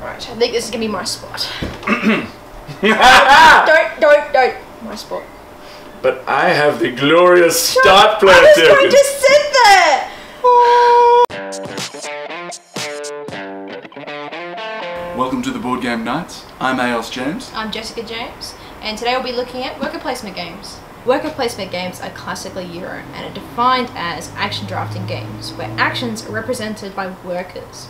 Right, I think this is gonna be my spot. Don't. My spot. But I have the glorious start player I was token. going to sit there! Welcome to the Board Game Nights. I'm Aeos James. I'm Jessica James, and today we'll be looking at worker placement games. Worker placement games are classically Euro and are defined as action drafting games, where actions are represented by workers.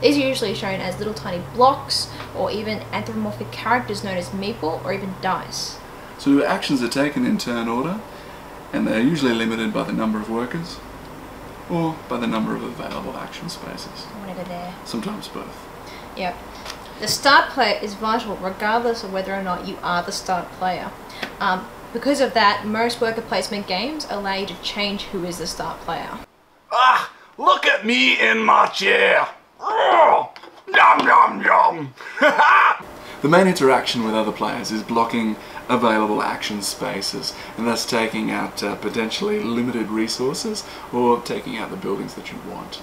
These are usually shown as little tiny blocks, or even anthropomorphic characters known as meeple, or even dice. So actions are taken in turn order, and they're usually limited by the number of workers, or by the number of available action spaces. Whatever there. Sometimes both. Yep. The start player is vital regardless of whether or not you are the start player. Because of that, most worker placement games allow you to change who is the start player. Ah, look at me in my chair. Oh, yum yum yum. The main interaction with other players is blocking available action spaces, and thus taking out potentially limited resources, or taking out the buildings that you want.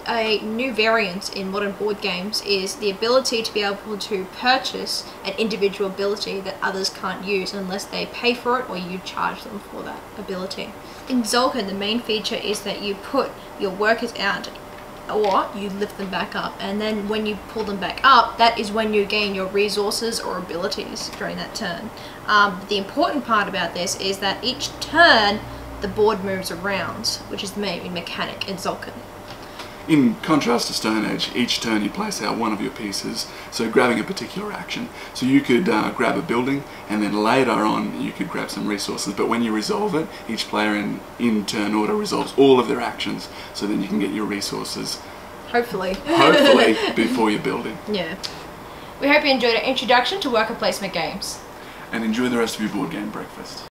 A new variant in modern board games is the ability to be able to purchase an individual ability that others can't use unless they pay for it or you charge them for that ability. In Zolkin, the main feature is that you put your workers out or you lift them back up, and then when you pull them back up, that is when you gain your resources or abilities during that turn. The important part about this is that each turn the board moves around, which is the main mechanic in Zolkin. In contrast to Stone Age, each turn you place out one of your pieces, so grabbing a particular action. So you could grab a building, and then later on you could grab some resources, but when you resolve it, each player in turn order resolves all of their actions, so then you can get your resources. Hopefully. Hopefully, before you're building. Yeah. We hope you enjoyed our introduction to worker placement games. And enjoy the rest of your board game breakfast.